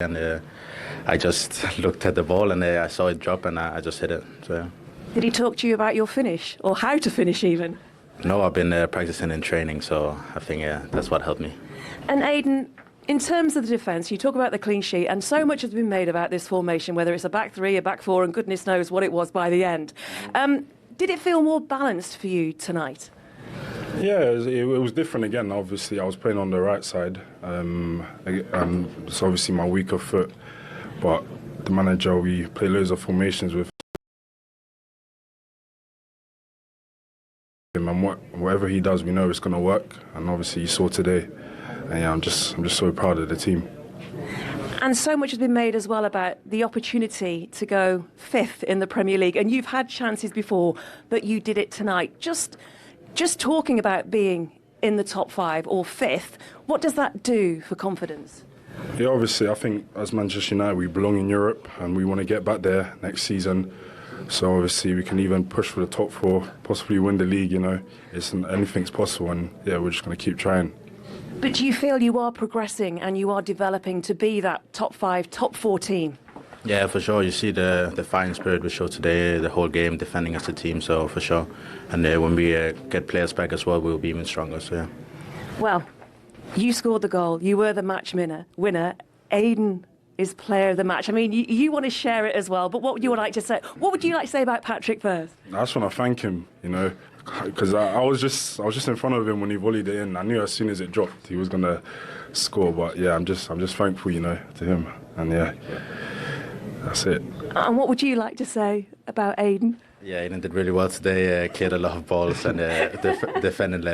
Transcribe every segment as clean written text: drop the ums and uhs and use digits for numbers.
and I just looked at the ball and I saw it drop and I just hit it. So, yeah. Did he talk to you about your finish or how to finish even? No, I've been practicing in training, so I think that's what helped me. And Aidan, in terms of the defence, you talk about the clean sheet, and so much has been made about this formation, whether it's a back three, a back four, and goodness knows what it was by the end. Did it feel more balanced for you tonight? Yeah, it was different again. Obviously, I was playing on the right side, and it's obviously my weaker foot. But the manager, we play loads of formations with him, and whatever he does, we know it's going to work. And obviously, you saw today, and yeah, I'm just so proud of the team. And so much has been made as well about the opportunity to go fifth in the Premier League. And you've had chances before, but you did it tonight. Just talking about being in the top five or fifth, what does that do for confidence? Yeah, obviously, I think as Manchester United, we belong in Europe and we want to get back there next season. So obviously, we can even push for the top four, possibly win the league, you know. Anything's possible, and yeah, we're just going to keep trying. But do you feel you are progressing and you are developing to be that top five, top four team? Yeah, for sure. You see the fighting spirit we showed today, the whole game, defending as a team, so for sure. And when we get players back as well, we'll be even stronger, so yeah. Well, you scored the goal. You were the match winner. Aidan is player of the match. I mean, you want to share it as well, but what would you like to say? What would you like to say about Patrick first? I just want to thank him, you know, because I was just in front of him when he volleyed it in. I knew as soon as it dropped, he was going to score. But yeah, I'm just thankful, you know, to him. And yeah, that's it. And what would you like to say about Aidan? Yeah, Aidan did really well today. Cleared a lot of balls and defended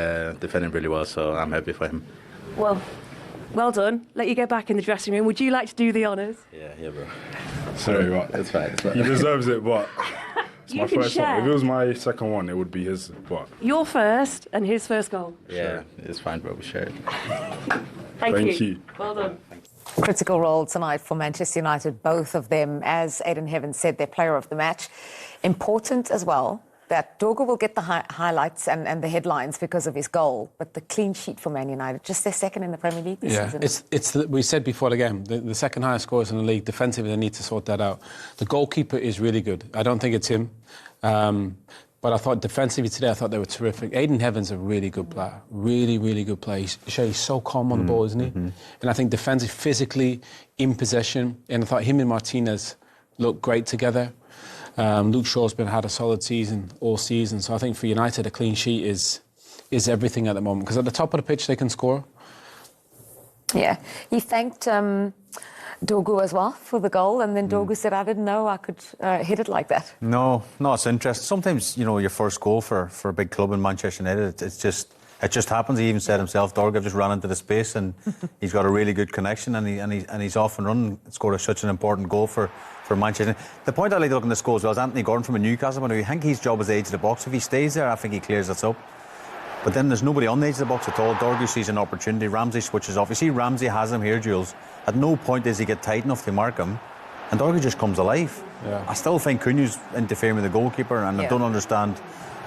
really well. So I'm happy for him. Well done. Let you go back in the dressing room. Would you like to do the honours? Yeah, bro. Sorry, but It's fine. he deserves it, but it's my first share. one. If it was my second one, it would be his. But Your first and his first goal. Yeah, it's fine, bro. We share it. Thank you. you. Well done. Critical role tonight for Manchester United, both of them. As Aidan Heavens said, they're player of the match. Important as well that Dorgu will get the highlights and the headlines because of his goal, but the clean sheet for Man United, just their second in the Premier League this season. We said before the game, the second highest scorers in the league. Defensively, they need to sort that out. The goalkeeper is really good. I don't think it's him. But I thought defensively today, I thought they were terrific. Aidan Heavens is a really good player. Really, really good player. He's so calm on the ball, isn't he? And I think defensively, physically, in possession. And I thought him and Martinez looked great together. Luke Shaw's had a solid season all season. So I think for United, a clean sheet is everything at the moment. Because at the top of the pitch, they can score. Yeah. He thanked Dorgu as well for the goal, and then Dorgu said, I didn't know I could hit it like that. No, it's interesting. Sometimes, you know, your first goal for a big club in Manchester United, it just happens. He even said himself, Dorgu just ran into the space and he's got a really good connection and he's off and running, scored such an important goal for Manchester. The point I like to look in this goal as well is Anthony Gordon from a Newcastle, but I think his job is the edge of the box. If he stays there, I think he clears this up. But then there's nobody on the edge of the box at all. Dorgu sees an opportunity. Ramsey switches off. You see Ramsey has him here, Jules. At no point does he get tight enough to mark him. And Dorgu just comes alive. Yeah. I still think Cunha's interfering with the goalkeeper, and I don't understand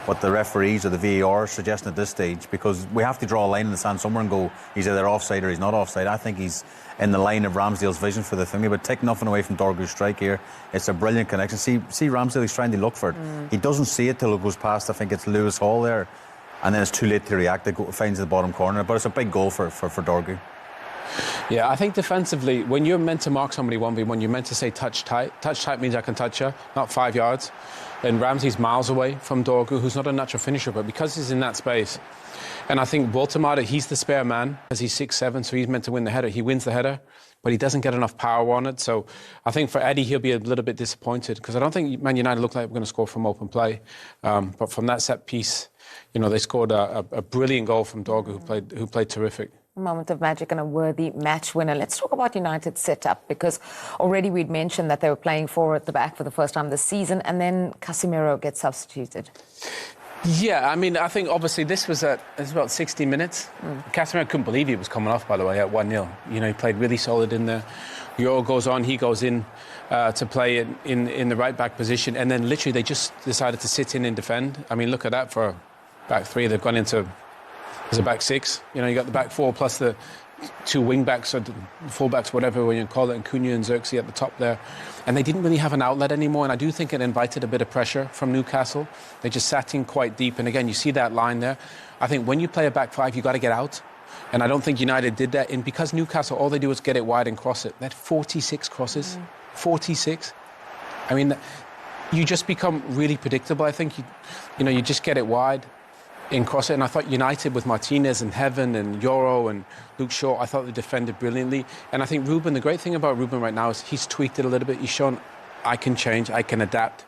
what the referees or the VAR are suggesting at this stage, because we have to draw a line in the sand somewhere and go, he's either offside or he's not offside. I think he's in the line of Ramsdale's vision for the thingy, but take nothing away from Dorgu's strike here. It's a brilliant connection. See Ramsdale, he's trying to look for it. He doesn't see it till it goes past, I think it's Lewis Hall there. And then it's too late to react. It finds the bottom corner. But it's a big goal for Dorgu. Yeah, I think defensively, when you're meant to mark somebody 1v1, you're meant to say touch tight. Touch tight means I can touch you, not 5 yards. And Ramsey's miles away from Dorgu, who's not a natural finisher, but because he's in that space. And I think Walter, he's the spare man, as he's 6'7", so he's meant to win the header. He wins the header, but he doesn't get enough power on it. So I think for Eddie, he'll be a little bit disappointed, because I don't think Man United look like we're going to score from open play. But from that set piece, you know, they scored a brilliant goal from Dorgu, who played terrific. A moment of magic and a worthy match winner. Let's talk about United's setup, because already we'd mentioned that they were playing four at the back for the first time this season, and then Casemiro gets substituted. Yeah, I mean, I think obviously this was about 60 minutes. Casemiro couldn't believe he was coming off, by the way, at 1-0. You know, he played really solid in there. Euro goes on, he goes in to play in the right-back position, and then literally they just decided to sit in and defend. I mean, look at that for back three. They've gone into... There's a back six. You know, you got the back four plus the two wing-backs or full-backs, whatever you call it, and Cunha and Xerxes at the top there. And they didn't really have an outlet anymore, and I do think it invited a bit of pressure from Newcastle. They just sat in quite deep, and again, you see that line there. I think when you play a back five, you've got to get out. And I don't think United did that. And because Newcastle, all they do is get it wide and cross it. They had 46 crosses. 46. I mean, you just become really predictable. I think, you just get it wide and cross it. And I thought United with Martinez and Heaven and Yoro and Luke Shaw, I thought they defended brilliantly. And I think Ruben, the great thing about Ruben right now is he's tweaked it a little bit. He's shown, I can change, I can adapt.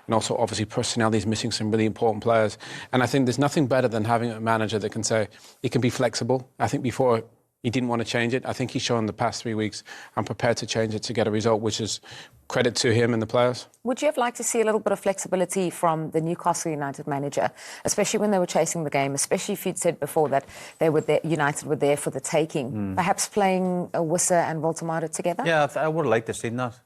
And also, obviously, personality is missing some really important players. And I think there's nothing better than having a manager that can say, he can be flexible. I think before he didn't want to change it. I think he's shown the past 3 weeks, I'm prepared to change it to get a result, which is credit to him and the players. Would you have liked to see a little bit of flexibility from the Newcastle United manager, especially when they were chasing the game, especially if you'd said before that they were there, United were there for the taking, perhaps playing Wissa and Voltemade together? Yeah, I would have liked to have seen that,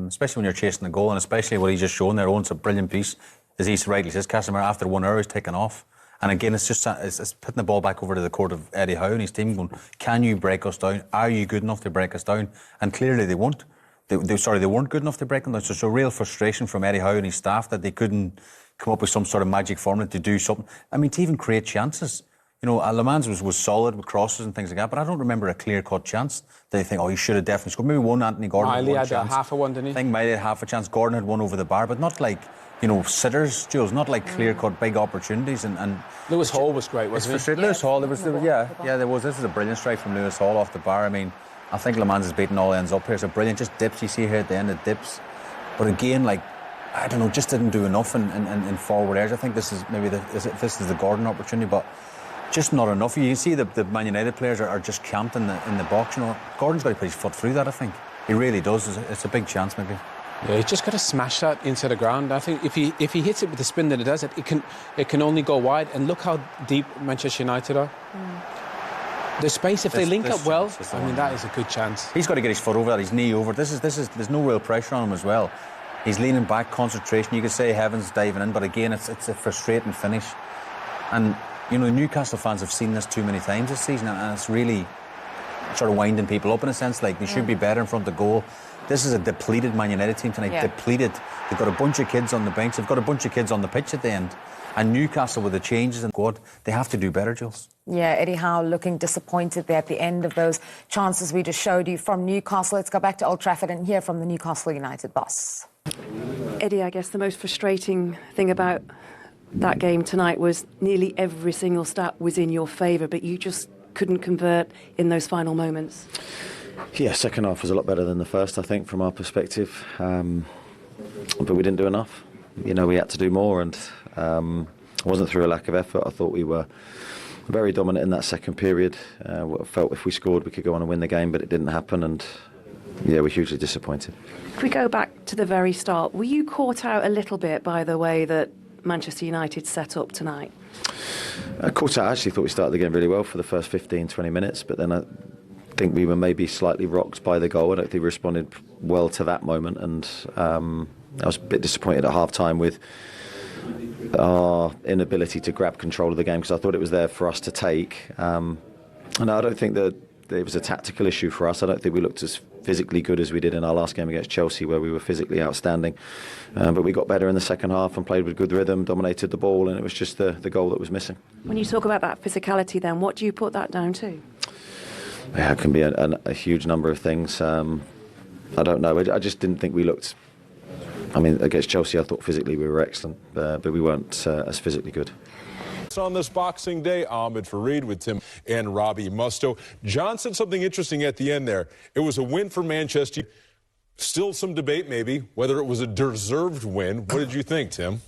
especially when you're chasing the goal, and especially what he's just shown there. Owen's a brilliant piece, as he rightly says. Casemiro, after 1 hour, he's taken off. And again, it's just it's putting the ball back over to the court of Eddie Howe and his team going, can you break us down? Are you good enough to break us down? And clearly they won't. They weren't good enough to break them down. So it's a real frustration from Eddie Howe and his staff that they couldn't come up with some sort of magic formula to do something. I mean, to even create chances. Le Mans was solid with crosses and things like that, but I don't remember a clear-cut chance that you think, he should have definitely scored. Maybe one Anthony Gordon had one had chance. half a one, didn't he? I think Miley had half a chance. Gordon had one over the bar, but not like, sitters, Jules, not like clear-cut big opportunities. And Lewis Hall was great, wasn't he? Lewis Hall, there was. This is a brilliant strike from Lewis Hall off the bar. I mean, I think Le Mans has beaten all ends up here. So brilliant, just dips. You see here at the end, it dips. But again, I don't know, just didn't do enough in forward areas. I think this is maybe this is the Gordon opportunity, but just not enough. You see the Man United players are just camped in the box. Gordon's got to put his foot through that. I think he really does. It's a big chance, maybe. Yeah, he's just got to smash that into the ground. I think if he hits it with the spin that it does, it can only go wide. And look how deep Manchester United are. The space, if they link up well, that is a good chance. He's got to get his foot over that, his knee over. There's no real pressure on him as well. He's leaning back, concentration. You could say Heaven's diving in, but again, it's a frustrating finish. And Newcastle fans have seen this too many times this season, and it's really sort of winding people up in a sense. Like they should be better in front of goal. This is a depleted Man United team tonight. Yeah. Depleted. They've got a bunch of kids on the bench. They've got a bunch of kids on the pitch at the end. And Newcastle, with the changes in the squad, they have to do better, Jules. Yeah, Eddie Howe looking disappointed there at the end of those chances we just showed you from Newcastle. Let's go back to Old Trafford and hear from the Newcastle United boss. Eddie, I guess the most frustrating thing about that game tonight was nearly every single stat was in your favour, but you just couldn't convert in those final moments. Yeah, second half was a lot better than the first, I think, from our perspective. But we didn't do enough. We had to do more, and it wasn't through a lack of effort. I thought we were very dominant in that second period. I felt if we scored, we could go on and win the game, but it didn't happen, and we're hugely disappointed. If we go back to the very start, were you caught out a little bit by the way that Manchester United set up tonight? Caught out. I actually thought we started the game really well for the first 15-20 minutes, but then I think we were maybe slightly rocked by the goal. I don't think we responded well to that moment, and I was a bit disappointed at half-time with our inability to grab control of the game, because I thought it was there for us to take. And I don't think that it was a tactical issue for us. I don't think we looked as physically good as we did in our last game against Chelsea, where we were physically outstanding. But we got better in the second half and played with good rhythm, dominated the ball, and it was just the goal that was missing. When you talk about that physicality then, what do you put that down to? Yeah, it can be a huge number of things. I don't know. I just didn't think we looked... against Chelsea, I thought physically we were excellent, but we weren't as physically good. On this Boxing Day, Ahmed Fareed with Tim and Robbie Musto. John said something interesting at the end there. It was a win for Manchester. Still some debate, maybe, whether it was a deserved win. What did you think, Tim?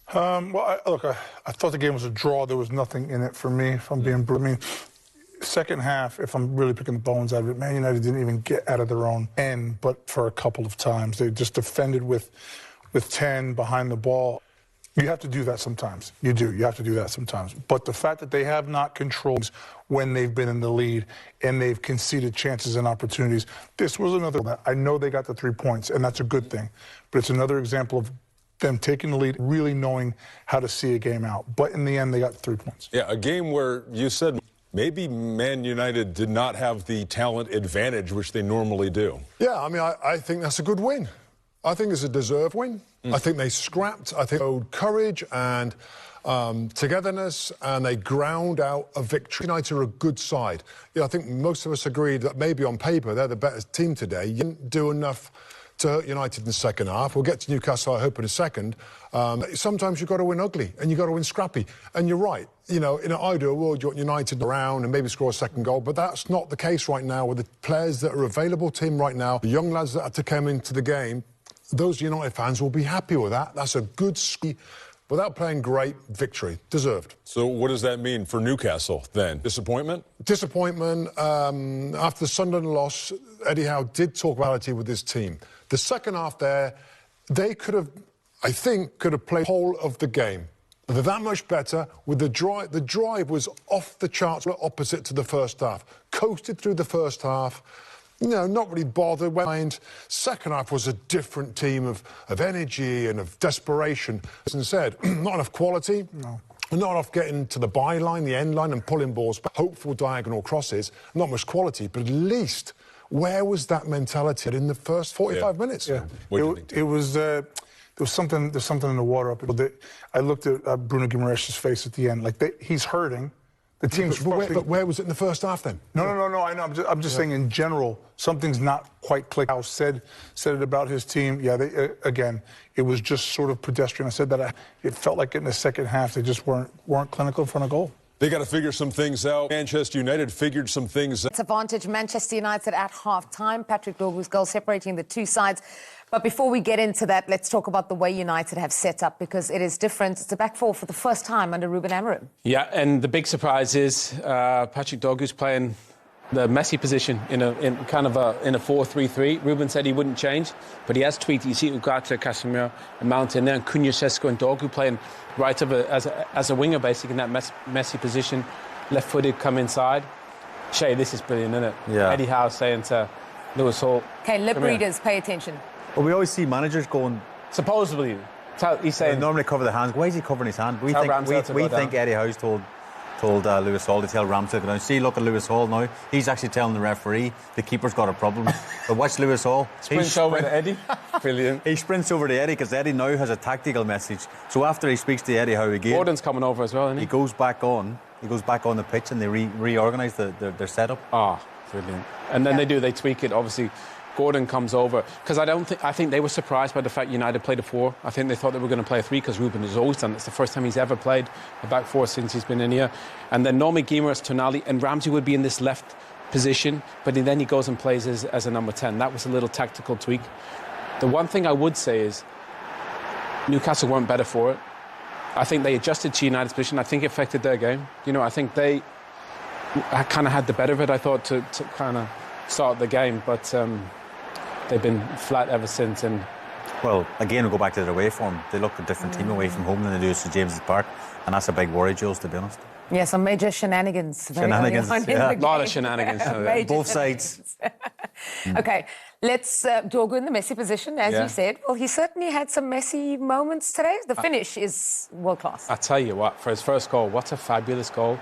I thought the game was a draw. There was nothing in it for me, if I'm being brutal. Second half, if I'm really picking the bones out of it, Man United didn't even get out of their own end, but for a couple of times. They just defended with 10 behind the ball. You have to do that sometimes. You do. You have to do that sometimes. But the fact that they have not controlled when they've been in the lead and they've conceded chances and opportunities, this was another. I know they got the 3 points, and that's a good thing. But it's another example of them taking the lead, really knowing how to see a game out. But in the end, they got 3 points. Yeah, a game where you said maybe Man United did not have the talent advantage which they normally do. Yeah, I mean, I think that's a good win. I think it's a deserved win. I think they scrapped. I think they showed courage and togetherness, and they ground out a victory. United are a good side. Yeah, I think most of us agreed that maybe on paper they're the better team today. You didn't do enough to hurt United in the second half. We'll get to Newcastle, I hope, in a second. Sometimes you've got to win ugly, and you've got to win scrappy. And you're right. You know, in an ideal world, you want United around and maybe score a second goal, but that's not the case right now with the players that are available to him right now, the young lads that have to come into the game. Those United fans will be happy with that. That's a good, without playing great, victory. Deserved. So what does that mean for Newcastle then? Disappointment? Disappointment. After the Sunderland loss, Eddie Howe did talk about it with his team. The second half there, they could have, I think, could have played the whole of the game. They're that much better with the drive. The drive was off the charts, opposite to the first half. Coasted through the first half. You know, not really bothered. Second half was a different team of energy and of desperation. As I said, not enough quality. No. Not enough getting to the byline, the end line, and pulling balls back. Hopeful diagonal crosses. Not much quality, but at least where was that mentality in the first 45 minutes? Yeah, it was. There's something in the water up. I looked at Bruno Guimaraes' face at the end. Like he's hurting. The team's but where was it in the first half then? No. I know. I'm just saying in general, something's not quite clicked. Howe said it about his team. Yeah, again, it was just sort of pedestrian. I said that it felt like in the second half they just weren't clinical in front of goal. They got to figure some things out. Manchester United figured some things out. It's advantage Manchester United at half-time. Patrick Dorgu's goal separating the two sides. But before we get into that, let's talk about the way United have set up, because it is different. It's a back four for the first time under Ruben Amorim. Yeah, and the big surprise is Patrick Dorgu's playing the Messi position in a 4-3-3. Ruben said he wouldn't change, but he has tweeted. You see Ugarte, Casemiro, and Mount in there, and Cunha, Sesko and Dorgu playing right of as a winger, basically, in that Messi position. Left-footed, come inside. Shay, this is brilliant, isn't it? Yeah. Eddie Howe saying to Lewis Hall... Okay, lip readers, pay attention. Well, we always see managers going... Supposedly. He's saying... They normally cover the hands. Why is he covering his hand? We think Eddie Howe's told Lewis Hall to tell Ramsey to go down. See, look at Lewis Hall now. He's actually telling the referee the keeper's got a problem. But watch Lewis Hall. Sprints over to Eddie. Brilliant. He sprints over to Eddie because Eddie now has a tactical message. So after he speaks to Eddie Howe again... Gordon's coming over as well, isn't he? He goes back on the pitch and they reorganise their setup. Brilliant. And then they tweak it, obviously. Gordon comes over, because I think they were surprised by the fact United played a 4. I think they thought they were going to play a 3 because Ruben has always done it. It's the first time he's ever played a back 4 since he's been in here. And then normally Guimaraes, Tonali and Ramsey would be in this left position, but then he goes and plays as a number 10. That was a little tactical tweak. The one thing I would say is Newcastle weren't better for it. I think they adjusted to United's position. I think it affected their game. You know, I think they kind of had the better of it, I thought, to kind of start the game, but... they've been flat ever since. And well, again, we'll go back to their away form. They look a different team away from home than they do at St James's Park, and that's a big worry, Jules, to be honest. Yeah, some major shenanigans. Yeah. A lot of shenanigans. Both sides. Okay, let's Dorgu in the Messi position, as you said. Well, he certainly had some Messi moments today. The finish is world-class. I tell you what, for his first goal, what a fabulous goal.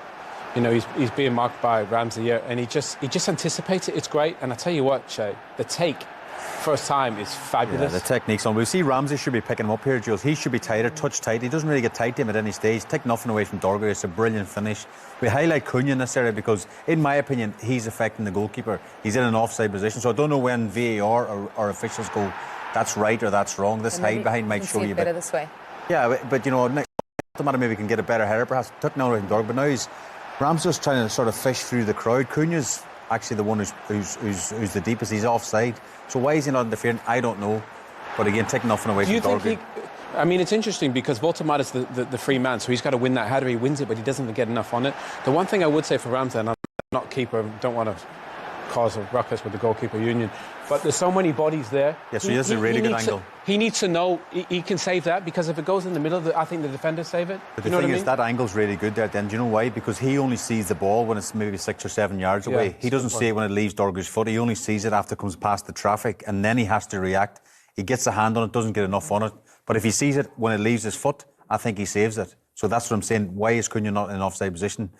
You know, he's being marked by Ramsey here, and he just anticipates it. It's great. And I tell you what, Shay, the take first time is fabulous. Yeah, the technique's on. We see Ramsey should be picking him up here, Jules. He should be tighter, touch tight. He doesn't really get tight to him at any stage. Take nothing away from Dorgu. It's a brilliant finish. We highlight Cunha in this area because, in my opinion, he's affecting the goalkeeper. He's in an offside position, so I don't know when VAR or officials go, that's right or that's wrong. This hide behind might show you better this way. Yeah, but you know, next matter, maybe we can get a better header, perhaps. Took nothing away from Dorgu, but now Ramsey's trying to sort of fish through the crowd. Cunha's actually the one who's the deepest. He's offside. So why is he not interfering? I don't know. But again, take nothing away from Dorgu. I mean, it's interesting because Voltemade is the free man, so he's got to win that header. He wins it, but he doesn't get enough on it. The one thing I would say for Ramsey, and I'm not keeper, don't want to cause a ruckus with the goalkeeper union, but there's so many bodies there. Yes, so he has a really good angle. He needs to know he can save that, because if it goes in the middle, I think the defenders save it. But the thing is, that angle's really good there, then. Do you know why? Because he only sees the ball when it's maybe 6 or 7 yards away. He doesn't see it when it leaves Dorgu's foot. He only sees it after it comes past the traffic, and then he has to react. He gets a hand on it, doesn't get enough on it. But if he sees it when it leaves his foot, I think he saves it. So that's what I'm saying. Why is Cunha not in an offside position?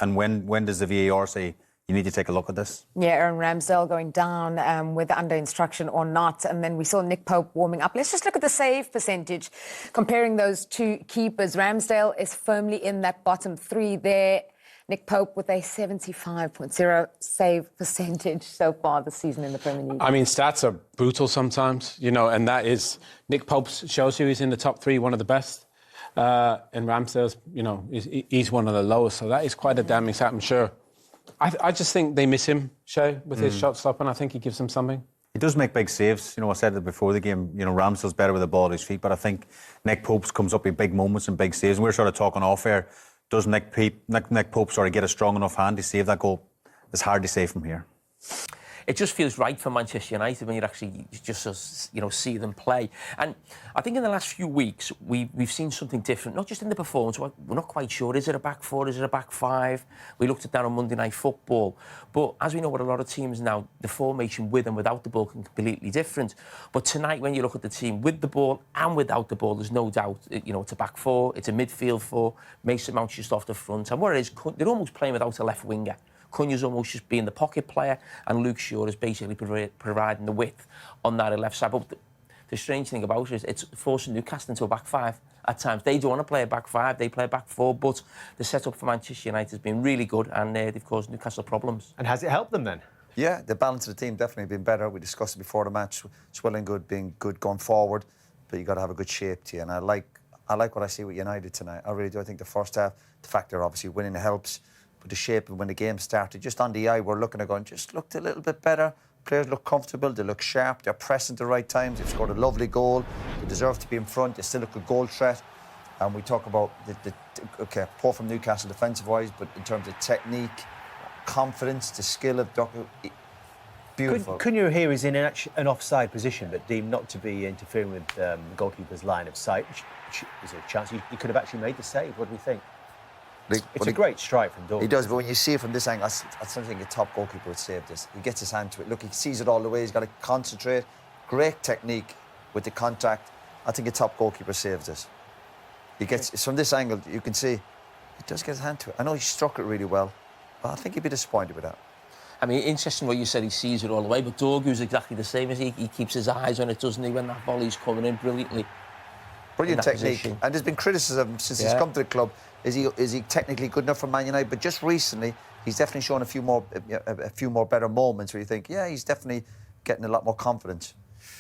And when does the VAR say you need to take a look at this? Yeah, Aaron Ramsdale going down, whether under instruction or not. And then we saw Nick Pope warming up. Let's just look at the save percentage. Comparing those two keepers, Ramsdale is firmly in that bottom three there. Nick Pope with a 75.0 save percentage so far this season in the Premier League. I mean, stats are brutal sometimes, you know, and that is... Nick Pope shows you he's in the top three, one of the best. And Ramsdale's, you know, he's one of the lowest. So that is quite a damning stat, I'm sure. I just think they miss him, Shay, with his shot stopping. I think he gives them something. He does make big saves. You know, I said it before the game, you know, Ramsdale's better with the ball at his feet, but I think Nick Pope comes up with big moments and big saves. And we're sort of talking off air. Does Nick Pope sort of get a strong enough hand to save that goal? It's hard to say from here. It just feels right for Manchester United when you actually just, you know, see them play. And I think in the last few weeks, we've seen something different, not just in the performance. We're not quite sure. Is it a back four? Is it a back five? We looked at that on Monday Night Football. But as we know with a lot of teams now, the formation with and without the ball can be completely different. But tonight, when you look at the team with the ball and without the ball, there's no doubt, you know, it's a back four, it's a midfield four, Mason Mount's just off the front. And what it is, they're almost playing without a left winger. Cunha's almost just being the pocket player, and Luke Shaw is basically providing the width on that left side. But the strange thing about it is it's forcing Newcastle into a back five at times. They don't want to play a back five, they play a back four, but the setup for Manchester United has been really good, and they've caused Newcastle problems. And has it helped them then? Yeah, the balance of the team definitely been better. We discussed it before the match. Swelling good, being good going forward, but you got to have a good shape to you. And I like what I see with United tonight. I really do. I think the first half, the fact they're obviously winning helps. But the shape of when the game started, just on the eye, we're looking at going, just looked a little bit better. Players look comfortable, they look sharp, they're pressing at the right times, they've scored a lovely goal, they deserve to be in front, they still look a goal threat. And we talk about okay, poor from Newcastle defensive-wise, but in terms of technique, confidence, the skill of Dorgu, beautiful. Cunha here is in an offside position, but deemed not to be interfering with the goalkeeper's line of sight, which is a chance. He could have actually made the save. What do we think? It's a great strike from Dorgu. He does, but when you see it from this angle, I still think a top goalkeeper would save this. He gets his hand to it. Look, he sees it all the way. He's got to concentrate. Great technique with the contact. I think a top goalkeeper saves this. He gets from this angle. You can see he does get his hand to it. I know he struck it really well, but I think he'd be disappointed with that. I mean, interesting what you said, he sees it all the way, but Dorgu's exactly the same as he keeps his eyes on it, doesn't he, when that volley's coming in brilliantly. Brilliant technique. Position. And there's been criticism since he's come to the club. Is he technically good enough for Man United? But just recently, he's definitely shown a few more better moments where you think, yeah, he's definitely getting a lot more confidence.